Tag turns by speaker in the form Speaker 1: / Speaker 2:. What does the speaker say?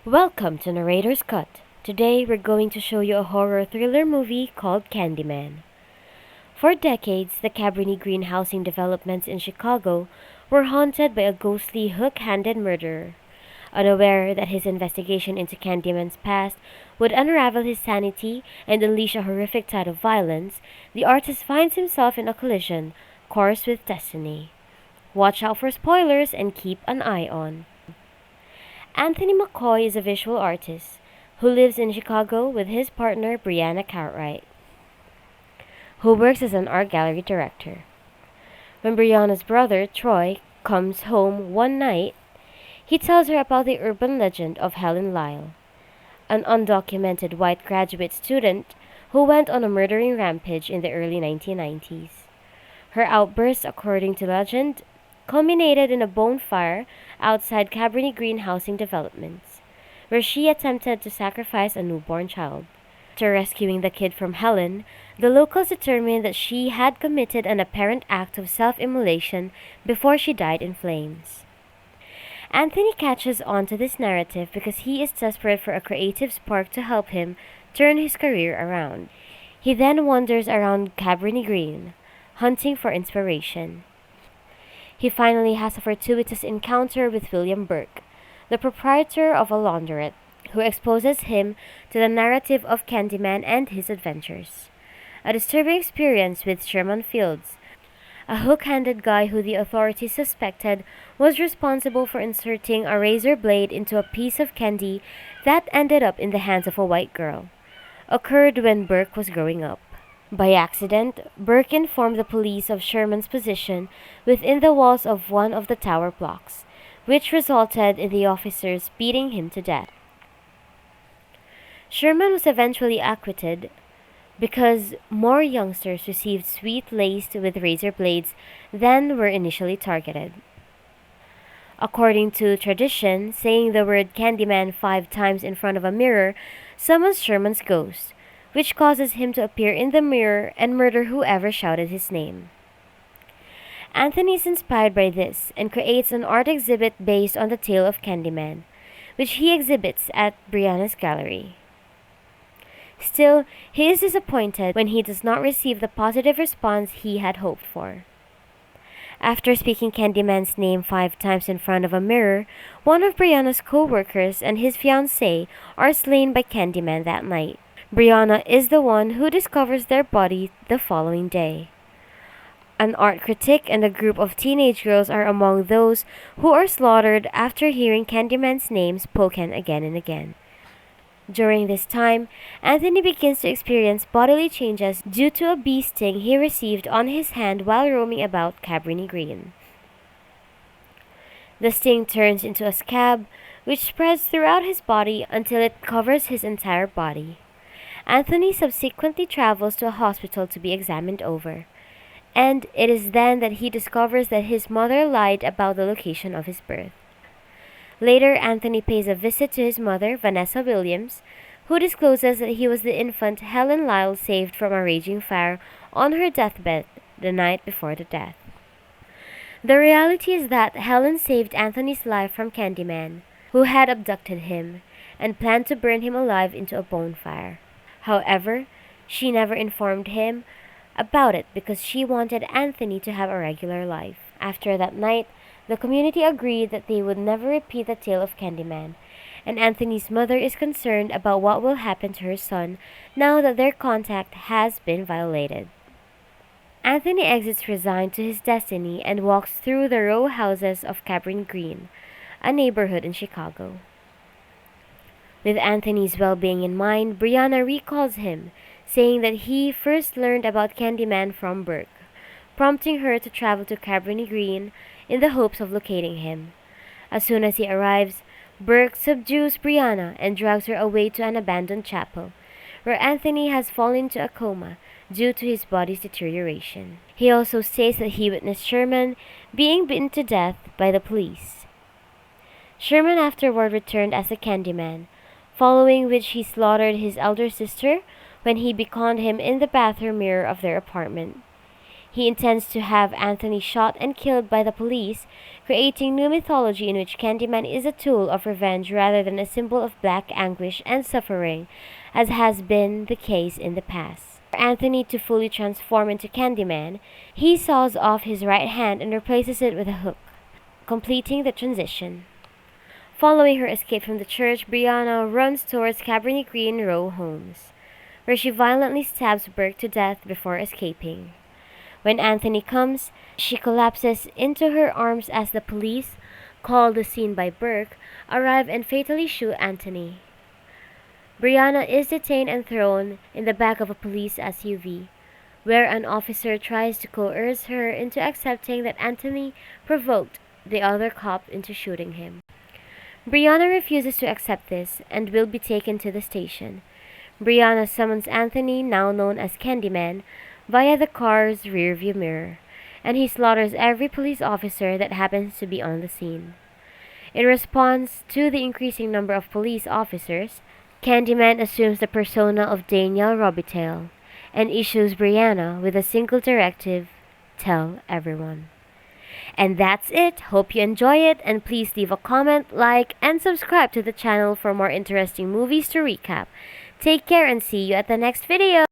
Speaker 1: Welcome to Narrator's Cut. Today we're going to show you a horror thriller movie called Candyman. For decades, the Cabrini Green housing developments in Chicago were haunted by a ghostly hook-handed murderer. Unaware that his investigation into Candyman's past would unravel his sanity and unleash a horrific tide of violence, the artist finds himself in a collision course with destiny. Watch out for spoilers and keep an eye on. Anthony McCoy is a visual artist who lives in Chicago with his partner Brianna Cartwright, who works as an art gallery director. When Brianna's brother, Troy, comes home one night, he tells her about the urban legend of Helen Lyle, an undocumented white graduate student who went on a murdering rampage in the early 1990s. Her outburst, according to legend, culminated in a bonfire outside Cabrini Green housing developments, where she attempted to sacrifice a newborn child. After rescuing the kid from Helen, the locals determined that she had committed an apparent act of self-immolation before she died in flames. Anthony catches on to this narrative because he is desperate for a creative spark to help him turn his career around. He then wanders around Cabrini Green, hunting for inspiration. He finally has a fortuitous encounter with William Burke, the proprietor of a laundrette, who exposes him to the narrative of Candyman and his adventures. A disturbing experience with Sherman Fields, a hook-handed guy who the authorities suspected was responsible for inserting a razor blade into a piece of candy that ended up in the hands of a white girl, occurred when Burke was growing up. By accident, Burke informed the police of Sherman's position within the walls of one of the tower blocks, which resulted in the officers beating him to death. Sherman was eventually acquitted because more youngsters received sweet laced with razor blades than were initially targeted. According to tradition, saying the word Candyman 5 times in front of a mirror summons Sherman's ghost, which causes him to appear in the mirror and murder whoever shouted his name. Anthony is inspired by this and creates an art exhibit based on the tale of Candyman, which he exhibits at Brianna's gallery. Still, he is disappointed when he does not receive the positive response he had hoped for. After speaking Candyman's name 5 times in front of a mirror, one of Brianna's co-workers and his fiancée are slain by Candyman that night. Brianna is the one who discovers their body the following day. An art critic and a group of teenage girls are among those who are slaughtered after hearing Candyman's name spoken again and again. During this time, Anthony begins to experience bodily changes due to a bee sting he received on his hand while roaming about Cabrini Green. The sting turns into a scab, which spreads throughout his body until it covers his entire body. Anthony subsequently travels to a hospital to be examined over, and it is then that he discovers that his mother lied about the location of his birth. Later, Anthony pays a visit to his mother, Vanessa Williams, who discloses that he was the infant Helen Lyle saved from a raging fire on her deathbed the night before the death. The reality is that Helen saved Anthony's life from Candyman, who had abducted him and planned to burn him alive into a bonfire. However, she never informed him about it because she wanted Anthony to have a regular life. After that night, the community agreed that they would never repeat the tale of Candyman, and Anthony's mother is concerned about what will happen to her son now that their contact has been violated. Anthony exits resigned to his destiny and walks through the row houses of Cabrini Green, a neighborhood in Chicago. With Anthony's well-being in mind, Brianna recalls him, saying that he first learned about Candyman from Burke, prompting her to travel to Cabrini Green in the hopes of locating him. As soon as he arrives, Burke subdues Brianna and drags her away to an abandoned chapel, where Anthony has fallen into a coma due to his body's deterioration. He also states that he witnessed Sherman being beaten to death by the police. Sherman afterward returned as the Candyman, following which he slaughtered his elder sister when he beckoned him in the bathroom mirror of their apartment. He intends to have Anthony shot and killed by the police, creating new mythology in which Candyman is a tool of revenge rather than a symbol of black anguish and suffering, as has been the case in the past. For Anthony to fully transform into Candyman, he saws off his right hand and replaces it with a hook, completing the transition. Following her escape from the church, Brianna runs towards Cabrini Green row homes, where she violently stabs Burke to death before escaping. When Anthony comes, she collapses into her arms as the police, called the scene by Burke, arrive and fatally shoot Anthony. Brianna is detained and thrown in the back of a police SUV, where an officer tries to coerce her into accepting that Anthony provoked the other cop into shooting him. Brianna refuses to accept this and will be taken to the station. Brianna summons Anthony, now known as Candyman, via the car's rearview mirror, and he slaughters every police officer that happens to be on the scene. In response to the increasing number of police officers, Candyman assumes the persona of Daniel Robitaille and issues Brianna with a single directive: tell everyone. And that's it. Hope you enjoy it, and please leave a comment, like, and subscribe to the channel for more interesting movies to recap. Take care and see you at the next video!